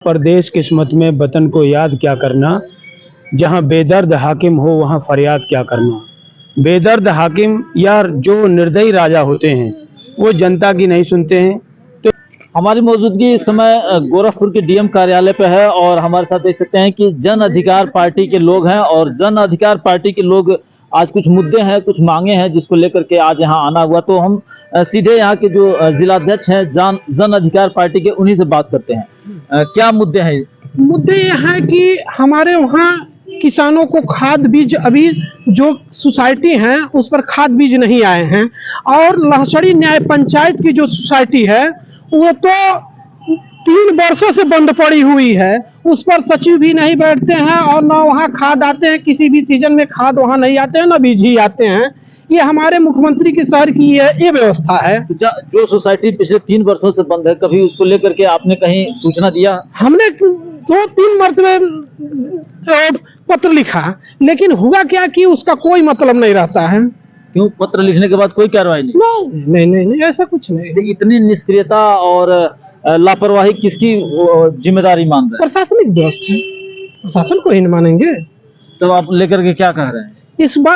परदेश किस्मत में वतन को याद क्या करना, जहाँ बेदर्द हाकिम हो वहाँ फरियाद क्या करना। बेदर्द हाकिम या जो निर्दयी राजा होते हैं वो जनता की नहीं सुनते हैं। तो हमारी मौजूदगी इस समय गोरखपुर के डीएम कार्यालय पे है और हमारे साथ देख सकते हैं कि जन अधिकार पार्टी के लोग हैं और जन अधिकार पार्टी के लोग आज कुछ मुद्दे हैं, कुछ मांगे हैं जिसको लेकर के आज यहाँ आना हुआ। तो हम सीधे यहाँ के जो जिलाध्यक्ष हैं जन अधिकार पार्टी के, उन्हीं से बात करते हैं। क्या मुद्दे हैं? मुद्दे ये है कि हमारे वहाँ किसानों को खाद बीज, अभी जो सोसाइटी हैं उस पर खाद बीज नहीं आए हैं, और लहसड़ी न्याय पंचायत की जो सोसाइटी है वो तो 3 वर्षों से बंद पड़ी हुई है। उस पर सचिव भी नहीं बैठते हैं और ना वहाँ खाद आते हैं, किसी भी सीजन में खाद वहाँ नहीं आते हैं, ना बीज ही आते हैं। ये हमारे मुख्यमंत्री के शहर की ये व्यवस्था है। जो सोसाइटी पिछले 3 वर्षों से बंद है, कभी उसको लेकर के आपने कहीं सूचना दिया? हमने 2-3 मरतबे पत्र लिखा, लेकिन हुआ क्या कि उसका कोई मतलब नहीं रहता है। क्यों? पत्र लिखने के बाद कोई कार्रवाई नहीं? नहीं, ऐसा कुछ नहीं। इतनी निष्क्रियता और लापरवाही किसकी जिम्मेदारी मान रहे हैं? प्रशासनिक व्यवस्था है, प्रशासन को ही नहीं मानेंगे। तो आप लेकर के क्या कह रहे हैं?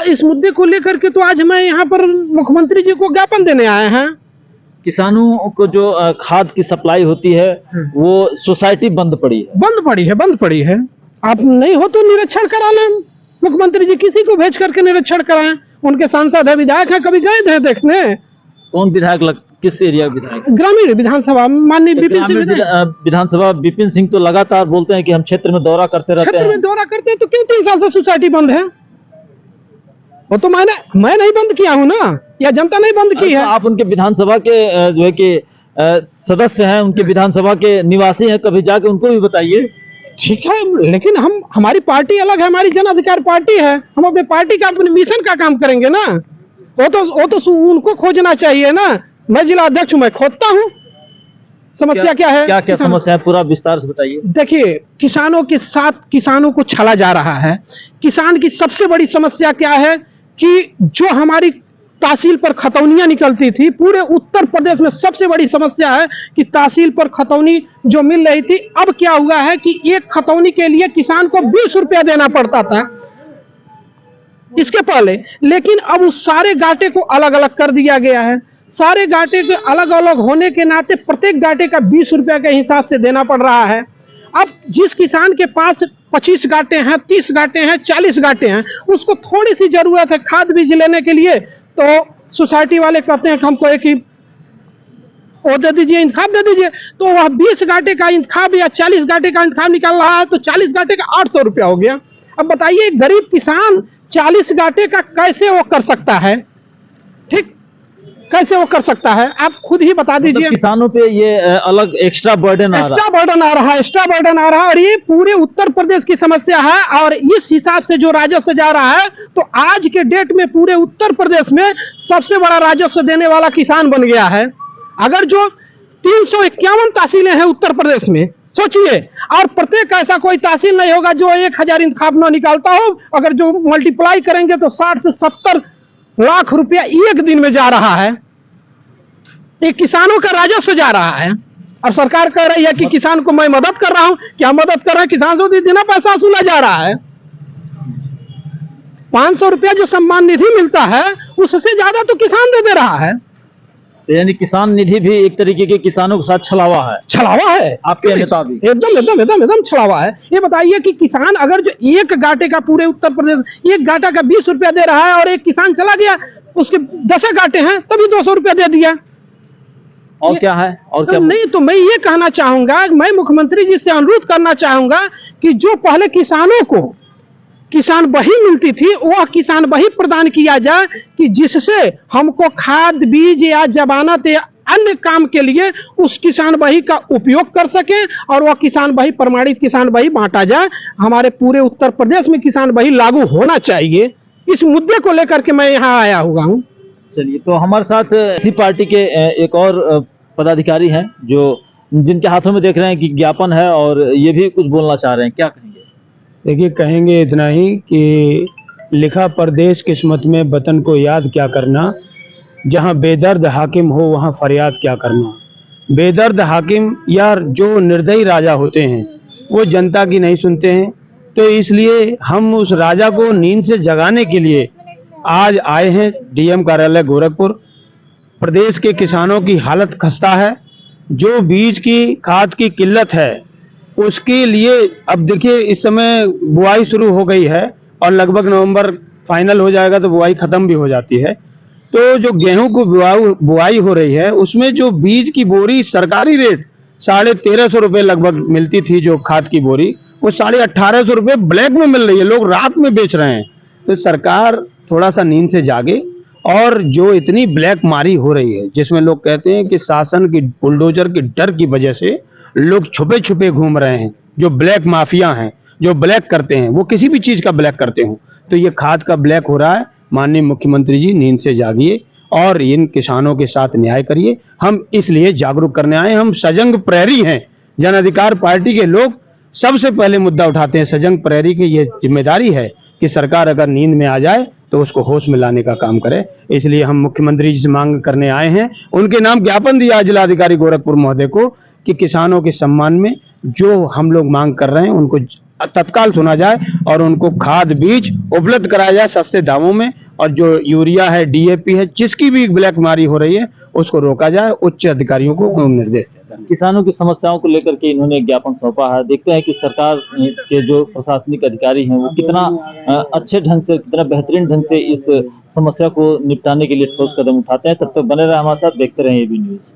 इस मुद्दे को लेकर के तो आज मैं यहाँ पर मुख्यमंत्री जी को ज्ञापन देने आए हैं। किसानों को जो खाद की सप्लाई होती है वो सोसाइटी बंद पड़ी है। आप नहीं हो तो निरीक्षण करा लें, मुख्यमंत्री जी किसी को भेज करके निरीक्षण कराएं। उनके सांसद है, विधायक है, कभी गए थे देखने? कौन विधायक? किस एरिया के विधायक? ग्रामीण विधानसभा माननीय विपिन सिंह विधानसभा विपिन सिंह तो लगातार बोलते हैं कि हम क्षेत्र में दौरा करते रहते हैं। तो क्यों 3 साल से सोसाइटी बंद है? वो तो मैं नहीं बंद किया हूँ ना, या जनता नहीं बंद की है। आप उनके विधानसभा के जो है कि सदस्य हैं, उनके विधानसभा के निवासी हैं, कभी जाके उनको भी बताइए। ठीक है, लेकिन हमारी पार्टी अलग है, हमारी जन अधिकार पार्टी है। हम अपने पार्टी का, अपने मिशन का काम करेंगे ना। वो तो उनको खोजना चाहिए ना। मैं जिला अध्यक्ष हूँ, मैं खोजता हूँ। समस्या क्या है? क्या समस्या है, पूरा विस्तार से बताइए। देखिए, किसानों के साथ किसानों को छला जा रहा है। किसान की सबसे बड़ी समस्या क्या है कि जो हमारी तहसील पर खतौनियां निकलती थी, पूरे उत्तर प्रदेश में सबसे बड़ी समस्या है कि तहसील पर खतौनी जो मिल रही थी, अब क्या हुआ है कि एक खतौनी के लिए किसान को 20 रुपया देना पड़ता था इसके पहले। लेकिन अब उस सारे गाटे को अलग अलग कर दिया गया है। सारे गाटे के अलग अलग होने के नाते प्रत्येक गाटे का 20 रुपया के हिसाब से देना पड़ रहा है। अब जिस किसान के पास 25 गाटे हैं, 30 गाटे हैं, 40 गाटे हैं, उसको थोड़ी सी जरूरत है खाद बीज लेने के लिए, तो सोसाइटी वाले कहते हैं कि हमको एक ही वो दे दीजिए, इंतखाब दे दीजिए। तो वह 20 गाटे का इंतखाब या 40 गाटे का इंतखाब निकल रहा है, तो 40 गाटे का 800 रुपया हो गया। अब बताइए, गरीब किसान 40 गाटे का कैसे वो कर सकता है? ठीक, कैसे वो कर सकता है? आप खुद ही बता दीजिए। किसानों पे ये अलग एक्स्ट्रा बर्डन आ रहा है, और ये पूरे उत्तर प्रदेश की समस्या है। और इस हिसाब से जो राजस्व जा रहा है, तो आज के डेट में पूरे उत्तर प्रदेश में सबसे बड़ा राजस्व देने वाला किसान बन गया है। अगर जो 351 तहसीलें हैं उत्तर प्रदेश में, सोचिए, और प्रत्येक ऐसा कोई तहसील नहीं होगा जो 1000 इंतखाब न निकालता हो। अगर जो मल्टीप्लाई करेंगे तो 60 से 70 लाख रुपया एक दिन में जा रहा है। एक किसानों का राजस्व जा रहा है, और सरकार कह रही है कि किसान को मैं मदद कर रहा हूं। क्या मदद कर रहा है? किसान से देना पैसा वसूला जा रहा है। 500 रुपया जो सम्मान निधि मिलता है, उससे ज्यादा तो किसान दे रहा है। तो यानी किसान निधि भी एक तरीके के किसानों के साथ छलावा है आपके मुताबिक? एकदम छलावा है। ये बताइए कि किसान अगर जो एक गाटे का, पूरे उत्तर प्रदेश एक गाटा का 20 रुपया दे रहा है, और एक किसान चला गया, उसके 10 गाटे हैं, तभी 200 रुपया दे दिया। और क्या है? और क्या नहीं, तो मैं ये कहना चाहूंगा, मैं मुख्यमंत्री जी से अनुरोध करना चाहूंगा कि जो पहले किसानों को किसान बही मिलती थी, वह किसान बही प्रदान किया जाए कि जिससे हमको खाद बीज या जमानत या अन्य काम के लिए उस किसान बही का उपयोग कर सके, और वह किसान बही, प्रमाणित किसान बही बांटा जाए। हमारे पूरे उत्तर प्रदेश में किसान बही लागू होना चाहिए। इस मुद्दे को लेकर के मैं यहाँ आया हुआ हूँ। चलिए, तो हमारे साथ इसी पार्टी के एक और पदाधिकारी हैं जो जिनके हाथों में देख रहे हैं कि ज्ञापन है, और ये भी कुछ बोलना चाह रहे हैं। क्या कहेंगे? देखिए, कहेंगे इतना ही कि लिखा परदेश किस्मत में वतन को याद क्या करना, जहाँ बेदर्द हाकिम हो वहाँ फरियाद क्या करना। बेदर्द हाकिम या जो निर्दयी राजा होते हैं वो जनता की नहीं सुनते हैं। तो इसलिए हम उस राजा को नींद से जगाने के लिए आज आए हैं डीएम कार्यालय गोरखपुर। प्रदेश के किसानों की हालत खस्ता है, जो बीज की खाद की किल्लत है उसके लिए अब देखिए इस समय बुआई शुरू हो गई है और लगभग नवंबर फाइनल हो जाएगा तो बुआई खत्म भी हो जाती है। तो जो गेहूं को बुआई हो रही है उसमें जो बीज की बोरी सरकारी रेट 1350 रुपये लगभग मिलती थी, जो खाद की बोरी वो 1850 रुपये ब्लैक में मिल रही है, लोग रात में बेच रहे हैं। तो सरकार थोड़ा सा नींद से जागे और जो इतनी ब्लैक मारी हो रही है जिसमें लोग कहते हैं कि शासन की बुलडोजर के डर की वजह से लोग छुपे छुपे घूम रहे हैं, जो ब्लैक माफिया हैं, जो ब्लैक करते हैं, वो किसी भी चीज का ब्लैक करते हो, तो ये खाद का ब्लैक हो रहा है। माननीय मुख्यमंत्री जी नींद से जागिए और इन किसानों के साथ न्याय करिए। हम इसलिए जागरूक करने आए, हम सजंग प्रहरी हैं। जन अधिकार पार्टी के लोग सबसे पहले मुद्दा उठाते हैं। सजंग प्रहरी की ये जिम्मेदारी है कि सरकार अगर नींद में आ जाए तो उसको होश में लाने का काम करे। इसलिए हम मुख्यमंत्री जी से मांग करने आए हैं, उनके नाम ज्ञापन दिया जिलाधिकारी गोरखपुर महोदय को कि किसानों के सम्मान में जो हम लोग मांग कर रहे हैं उनको तत्काल सुना जाए और उनको खाद बीज उपलब्ध कराया जाए सस्ते दामों में, और जो यूरिया है, डीएपी है, जिसकी भी ब्लैक मारी हो रही है उसको रोका जाए। उच्च अधिकारियों को निर्देश देता है। किसानों की समस्याओं को लेकर के इन्होंने एक ज्ञापन सौंपा है। देखते हैं कि सरकार के जो प्रशासनिक अधिकारी हैं वो कितना अच्छे ढंग से, कितना बेहतरीन ढंग से इस समस्या को निपटाने के लिए ठोस कदम उठाते हैं। तब तक बने रहे हमारे साथ, देखते रहें एबी न्यूज।